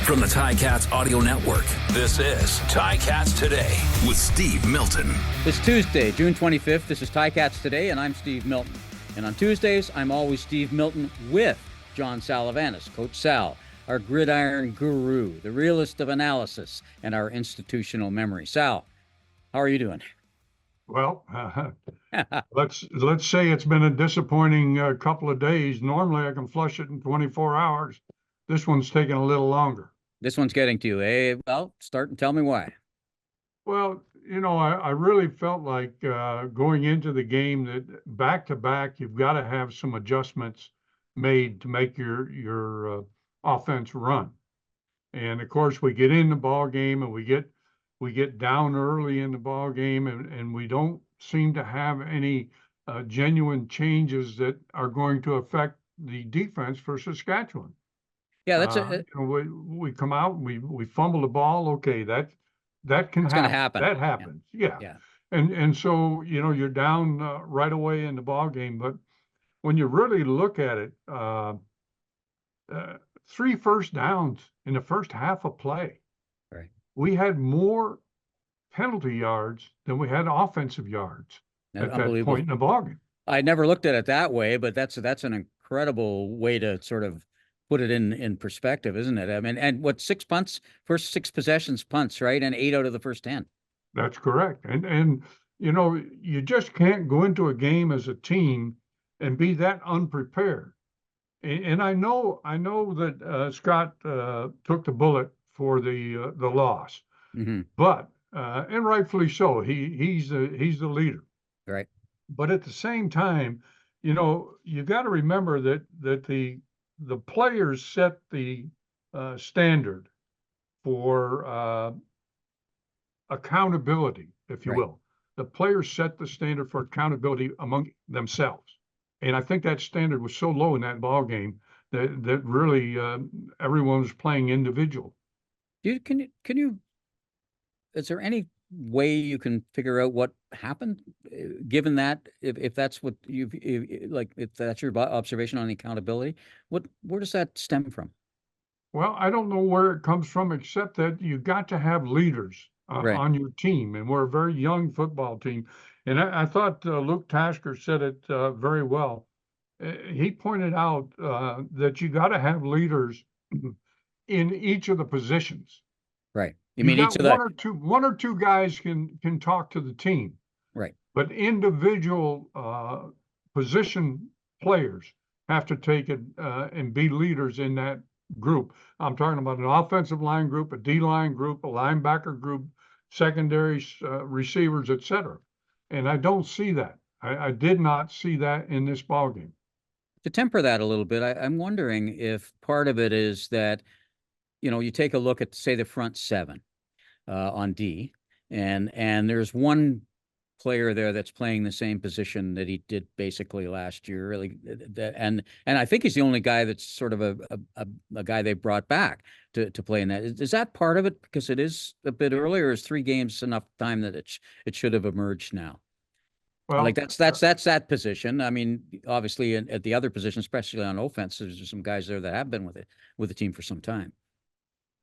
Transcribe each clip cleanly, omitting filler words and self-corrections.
From the Ticats Audio Network, this is Ticats Today with Steve Milton. It's Tuesday, June 25th. This is Ticats Today, and I'm Steve Milton. And on Tuesdays, I'm always Steve Milton with John Salavantis, Coach Sal, our gridiron guru, the realist of analysis, and our institutional memory. Sal, how are you doing? Well, let's say it's been a disappointing couple of days. Normally, I can flush it in 24 hours. This one's taking a little longer. This one's getting to you, eh? Well, start and tell me why. Well, I really felt like going into the game that back-to-back, you've got to have some adjustments made to make your offense run. And, of course, we get in the ball game and we get down early in the ball game, and we don't seem to have any genuine changes that are going to affect the defense for Saskatchewan. Yeah, that's we come out and we fumble the ball. Okay, that can happen. That happens. Yeah. And so you're down right away in the ball game. But when you really look at it, 3 first downs in the first half of play. Right. We had more penalty yards than we had offensive yards at that point in the ball game. I never looked at it that way, but that's an incredible way to sort of put it in perspective, isn't it? I mean, and what, 6 punts, first 6 possessions punts, right? And 8 out of the first 10. That's correct. And you just can't go into a game as a team and be that unprepared. And I know that Scott took the bullet for the loss, but and rightfully so. He's the leader, right? But at the same time, you got to remember that the players set the standard for accountability, if you will. The players set the standard for accountability among themselves. And I think that standard was so low in that ball game that really everyone was playing individual. Can you? Is there any way you can figure out what happened, given that if that's what if that's your observation on the accountability, where does that stem from? Well, I don't know where it comes from, except that you got to have leaders on your team, and we're a very young football team. And I thought Luke Tasker said it very well. He pointed out that you got to have leaders in each of the positions. Right. You mean each of the one or two guys can talk to the team. Right. But individual position players have to take it and be leaders in that group. I'm talking about an offensive line group, a D-line group, a linebacker group, secondary receivers, etc. And I don't see that. I did not see that in this ballgame. To temper that a little bit, I'm wondering if part of it is that, you take a look at, say, the front 7 on D, and there's one player there that's playing the same position that he did basically last year, really, and I think he's the only guy that's sort of a guy they brought back to play in that. Is that part of it, because it is a bit earlier? Is 3 games enough time that it should have emerged now? Well, like that's that position. I mean, obviously at the other position, especially on offense, there's some guys there that have been with the team for some time.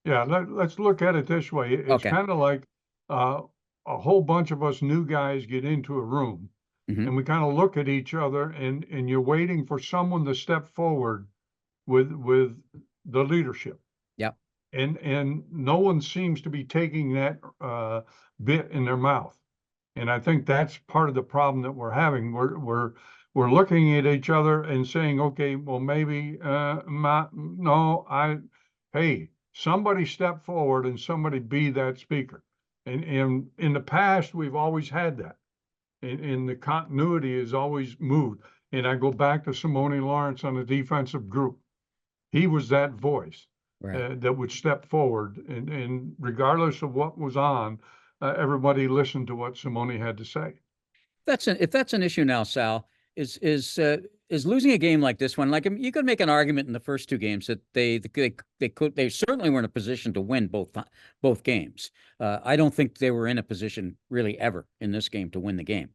Yeah, let's look at it this way. It's kind of like a whole bunch of us new guys get into a room, and we kind of look at each other, and you're waiting for someone to step forward with the leadership. Yeah. And no one seems to be taking that bit in their mouth. And I think that's part of the problem that we're having. We're looking at each other and saying, okay, well, maybe hey, somebody step forward and somebody be that speaker. And in the past, we've always had that. And the continuity has always moved. And I go back to Simone Lawrence on the defensive group. He was that voice that would step forward. And regardless of what was on, everybody listened to what Simone had to say. If that's an issue now, Sal, is losing a game like this one. Like, you could make an argument in the first 2 games that they certainly were in a position to win both games. I don't think they were in a position really ever in this game to win the game.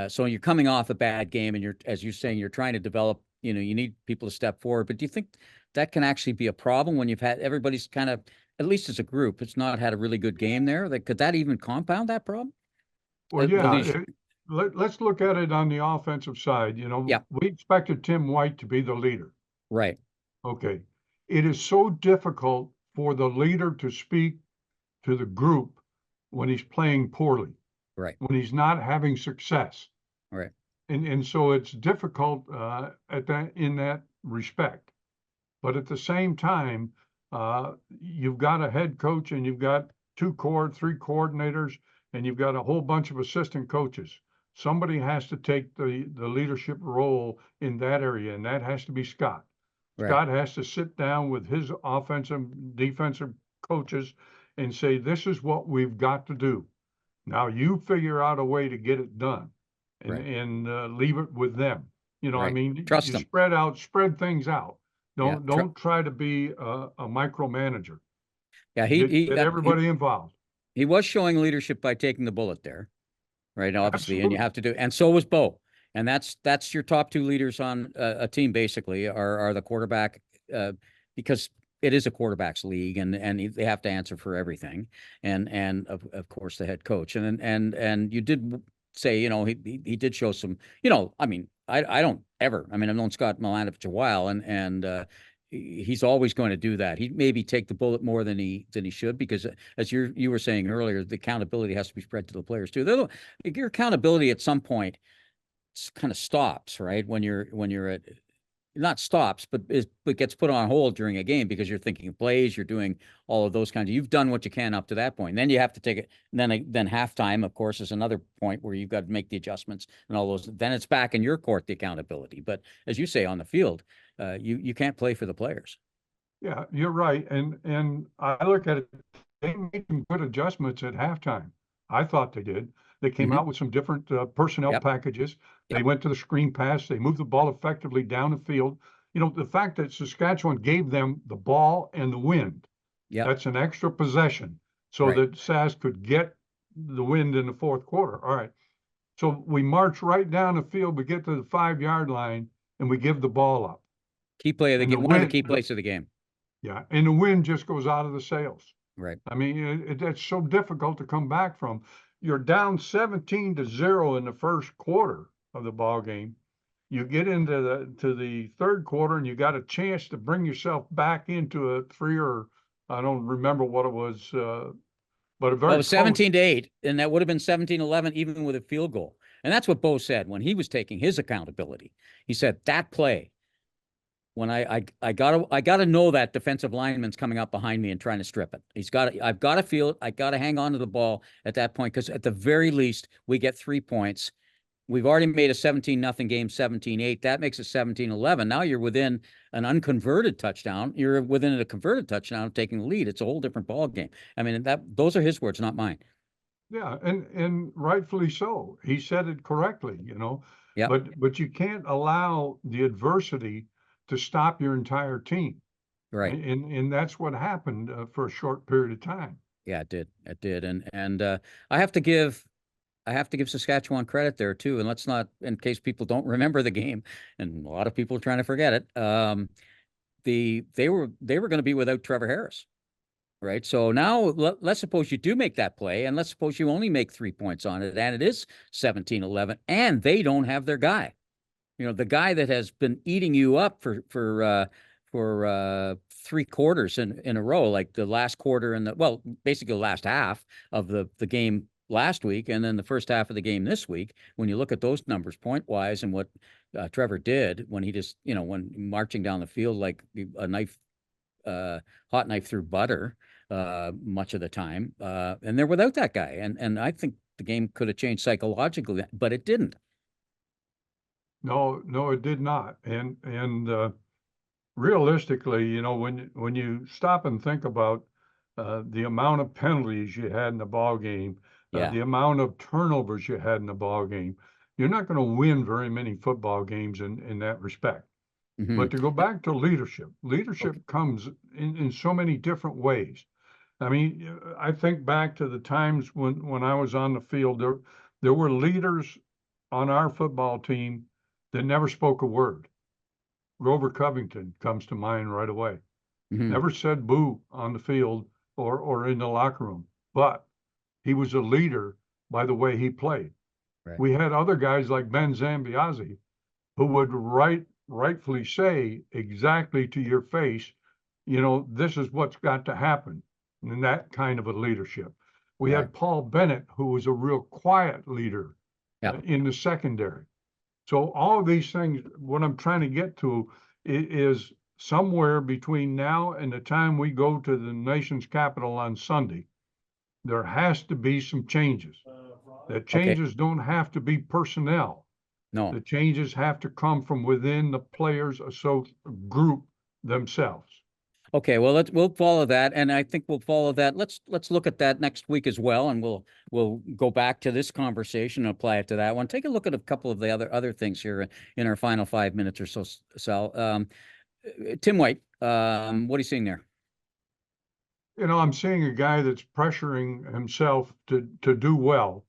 So you're coming off a bad game, and as you're saying, you're trying to develop you know, you need people to step forward. But do you think that can actually be a problem when you've had everybody's kind of, at least as a group, it's not had a really good game there? That could that even compound that problem? Well, The yeah, leadership. let's look at it on the offensive side. You Yeah, know, we expected Tim White to be the leader. right, Okay. It is so difficult for the leader to speak to the group when he's playing poorly, right, when he's not having success. right, And so it's difficult in that respect. But at the same time, you've got a head coach and you've got three coordinators, and you've got a whole bunch of assistant coaches. Somebody has to take the leadership role in that area, and that has to be Scott. right, Scott has to sit down with his offensive, defensive coaches and say, this is what we've got to do. Now you figure out a way to get it done and, right, leave it with them. You know, I right. mean, Trust you them. spread things out. Yeah, Don't try to be a micromanager. yeah. Get everybody involved. He was showing leadership by taking the bullet there, right? Obviously, and you Absolutely. have to do, and so was Bo. And that's your top two leaders on a team. Basically, are the quarterback, because it is a quarterback's league, and they have to answer for everything, and of course the head coach. And you did say, you know, he did show some, you know, I mean, I don't ever, I mean, I've known Scott Milanovich a while, and he's always going to do that. He maybe take the bullet more than he should, because as you were saying earlier, the accountability has to be spread to the players too. Your accountability at some point kind of stops, right? When you're at, not stops, but gets put on hold during a game, because you're thinking of plays, you're doing all of those kinds of, you've done what you can up to that point. And then you have to take it. And then halftime, of course, is another point where you've got to make the adjustments and all those. Then it's back in your court, the accountability. But as you say, on the field, you can't play for the players. Yeah, you're right. And I look at it, they made some good adjustments at halftime. I thought they did. They came Mm-hmm. out with some different personnel Yep. packages. They Yep. went to the screen pass. They moved the ball effectively down the field. You know, the fact that Saskatchewan gave them the ball and the wind, Yep. that's an extra possession so Right. that Sask could get the wind in the fourth quarter. All right. So we march right down the field. We get to the 5-yard line and we give the ball up. Key play of the And the game. One of the key wind, plays of the game. yeah, and the wind just goes out of the sails. Right. I mean, it's so difficult to come back from. You're down 17-0 in the first quarter of the ball game. You get into the third quarter and you got a chance to bring yourself back into a three, or I don't remember what it was, but a Well, it very was close. 17-8, and that would have been 17-11 even with a field goal. And that's what Bo said when he was taking his accountability. He said that play, when I gotta know that defensive lineman's coming up behind me and trying to strip it. I've got to feel it. I got to hang on to the ball at that point, because at the very least we get 3 points. We've already made a 17-0 game, 17-8. That makes it 17-11. Now you're within an unconverted touchdown. You're within a converted touchdown of taking the lead. It's a whole different ball game. I mean, those are his words, not mine. Yeah, and rightfully so. He said it correctly, you know. Yeah, But you can't allow the adversity to stop your entire team. right. And that's what happened for a short period of time. Yeah, it did. It did. And I have to give Saskatchewan credit there too. And let's not, in case people don't remember the game, and a lot of people are trying to forget it. They were going to be without Trevor Harris, right? So now let's suppose you do make that play, and let's suppose you only make 3 points on it, and it is 17-11, and they don't have their guy. You know, the guy that has been eating you up for 3 quarters in a row, like the last quarter and basically the last half of the game last week, and then the first half of the game this week. When you look at those numbers point wise, and what Trevor did when he just, you know, when marching down the field like a knife, hot knife through butter, much of the time, and they're without that guy, and I think the game could have changed psychologically, but it didn't. No, it did not. And realistically, you know, when you stop and think about the amount of penalties you had in the ball game, Yeah. the amount of turnovers you had in the ball game, you're not going to win very many football games in that respect. Mm-hmm. But to go back to leadership comes in so many different ways. I mean, I think back to the times when I was on the field, there were leaders on our football team that never spoke a word. Grover Covington comes to mind right away. Mhm. Never said boo on the field or in the locker room, but he was a leader by the way he played. Right. We had other guys like Ben Zambiazzi who would rightfully say exactly to your face, this is what's got to happen, and that kind of a leadership. We Right. had Paul Bennett, who was a real quiet leader Yeah. in the secondary. So all of these things, what I'm trying to get to is somewhere between now and the time we go to the nation's capital on Sunday, there has to be some changes. The Okay. changes don't have to be personnel. No. The changes have to come from within the players group themselves. Okay, well, we'll follow that, and I think we'll follow that. Let's look at that next week as well, and we'll go back to this conversation and apply it to that one. Take a look at a couple of the other things here in our final 5 minutes or so, Sal. Tim White, what are you seeing there? I'm seeing a guy that's pressuring himself to do well,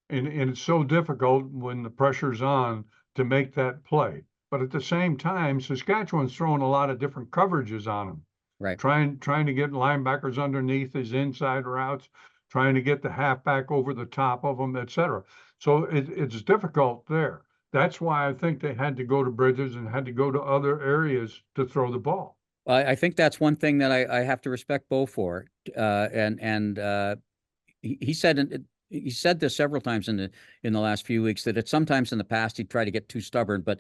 and it's so difficult when the pressure's on to make that play. But at the same time, Saskatchewan's throwing a lot of different coverages on him. Right. Trying to get linebackers underneath his inside routes, trying to get the halfback over the top of them, etc. So it's difficult there. That's why I think they had to go to Bridges and had to go to other areas to throw the ball. I think that's one thing that I have to respect Bo for, and he said this several times in the last few weeks that sometimes in the past he'd try to get too stubborn, but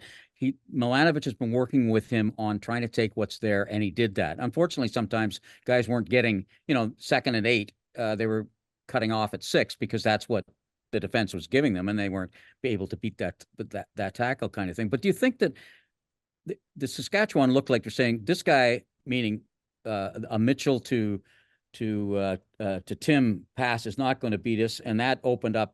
Milanovic has been working with him on trying to take what's there, and he did that. Unfortunately, sometimes guys weren't getting, 2nd and 8. They were cutting off at 6 because that's what the defense was giving them, and they weren't able to beat that tackle kind of thing. But do you think that the Saskatchewan looked like they're saying this guy, meaning a Mitchell to Tim pass, is not going to beat us, and that opened up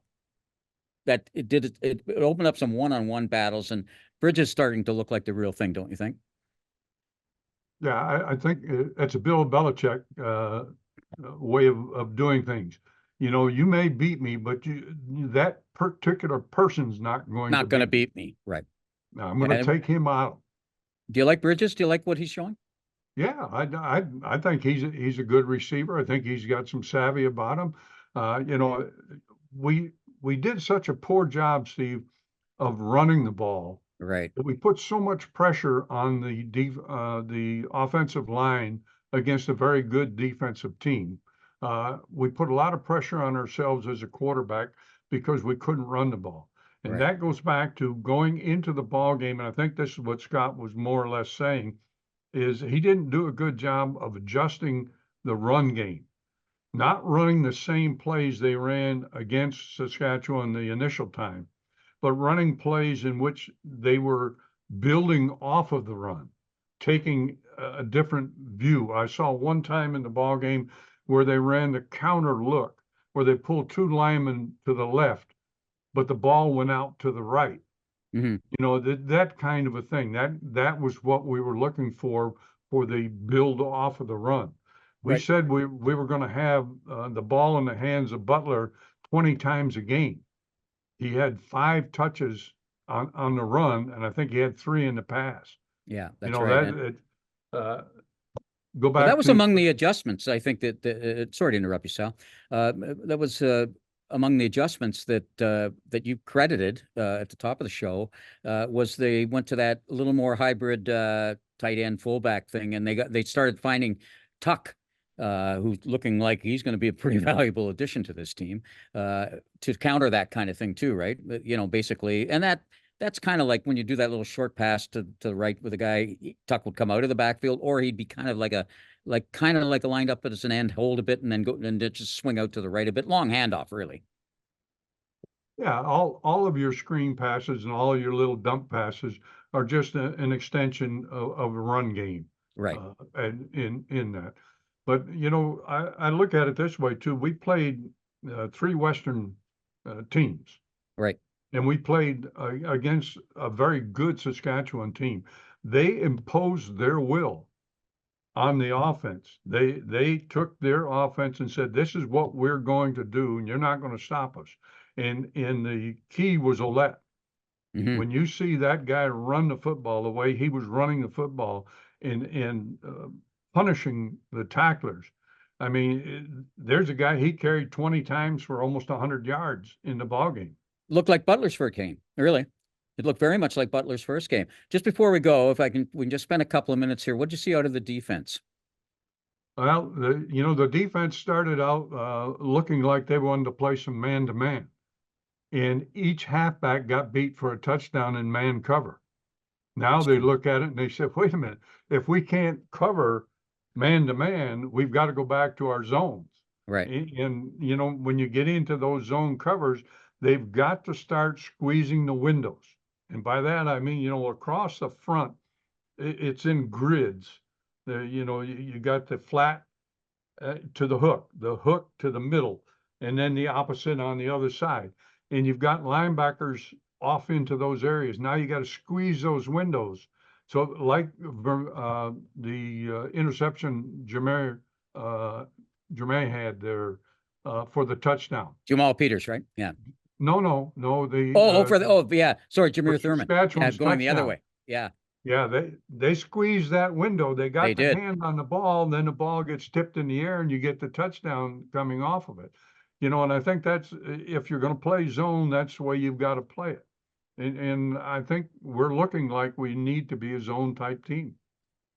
it opened up some one-on-one battles, and Bridges starting to look like the real thing, don't you think? Yeah, I think it's a Bill Belichick way of doing things. You may beat me, but that particular person's not going to beat me, right? I'm going to take him out. Do you like Bridges? Do you like what he's showing? Yeah, I think he's a good receiver. I think he's got some savvy about him. We did such a poor job, Steve, of running the ball. Right. That we put so much pressure on the offensive line against a very good defensive team. We put a lot of pressure on ourselves as a quarterback because we couldn't run the ball. And Right. that goes back to going into the ball game. And I think this is what Scott was more or less saying, is he didn't do a good job of adjusting the run game, not running the same plays they ran against Saskatchewan the initial time, but running plays in which they were building off of the run, taking a different view. I saw one time in the ball game where they ran the counter look, where they pulled 2 linemen to the left, but the ball went out to the right. Mm-hmm. That kind of a thing. That was what we were looking for the build off of the run. We Right. said we were going to have the ball in the hands of Butler 20 times a game. He had 5 touches on the run, and I think he had 3 in the pass. Yeah, that's right. Go back that was to among the adjustments. I think that sorry to interrupt you, Sal. That was among the adjustments that you credited at the top of the show. Was they went to that little more hybrid tight end fullback thing, and they started finding Tuck, who's looking like he's going to be a pretty valuable addition to this team, to counter that kind of thing too, right? Basically, and that's kind of like when you do that little short pass to the right with a guy, Tuck would come out of the backfield, or he'd be kind of like lined up as an end, hold a bit, and then go and just swing out to the right a bit. Long handoff, really. Yeah, all of your screen passes and all of your little dump passes are just an extension of a run game. Right. And in that. But I look at it this way too. We played 3 Western teams. Right. And we played against a very good Saskatchewan team. They imposed their will on the offense. They took their offense and said, "This is what we're going to do, and you're not going to stop us." And the key was Olette. When you see that guy run the football the way he was running the football and punishing the tacklers, I mean, there's a guy he carried 20 times for almost 100 yards in the ball game. Looked like Butler's first game, really. It looked very much like Butler's first game. Just before we go, we can just spend a couple of minutes here. What'd you see out of the defense? Well, the defense started out looking like they wanted to play some man-to-man. And each halfback got beat for a touchdown in man cover. Now they look at it and they said, wait a minute, if we can't cover man-to-man, we've got to go back to our zones. Right. And, when you get into those zone covers, they've got to start squeezing the windows. And by that, I mean, across the front, it's in grids. You got the flat to the hook to the middle, and then the opposite on the other side. And you've got linebackers off into those areas. Now you got to squeeze those windows. So like the interception Jermaine had there for the touchdown. Jamal Peters, right? Yeah. No. Sorry, Jameer Thurman. Saskatchewan's going touchdown. The other way. Yeah. Yeah, they squeezed that window. They got the hand on the ball, and then the ball gets tipped in the air, and you get the touchdown coming off of it. And I think that's, if you're going to play zone, that's the way you've got to play it. And I think we're looking like we need to be a zone type team.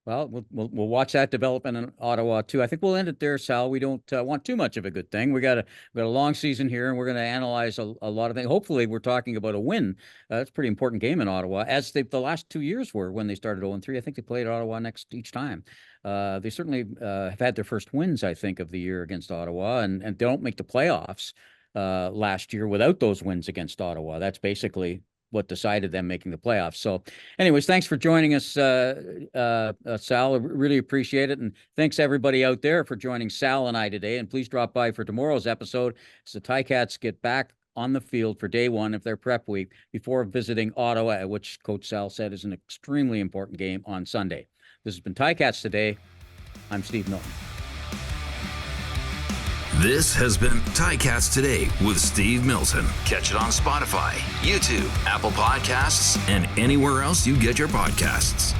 Well, we'll watch that development in Ottawa too. I think we'll end it there, Sal. We don't want too much of a good thing. We got a long season here, and we're going to analyze a lot of things. Hopefully, we're talking about a win. That's a pretty important game in Ottawa, as the last 2 years were when they started 0-3. I think they played Ottawa next each time. They certainly have had their first wins, I think, of the year against Ottawa, and they don't make the playoffs last year without those wins against Ottawa. That's basically what decided them making the playoffs. So anyways, thanks for joining us, Sal. I really appreciate it. And thanks everybody out there for joining Sal and I today. And please drop by for tomorrow's episode as the Ticats get back on the field for day one of their prep week before visiting Ottawa, which Coach Sal said is an extremely important game on Sunday. This has been Ticats Today. I'm Steve Milton. This has been Ticats Today with Steve Milton. Catch it on Spotify, YouTube, Apple Podcasts, and anywhere else you get your podcasts.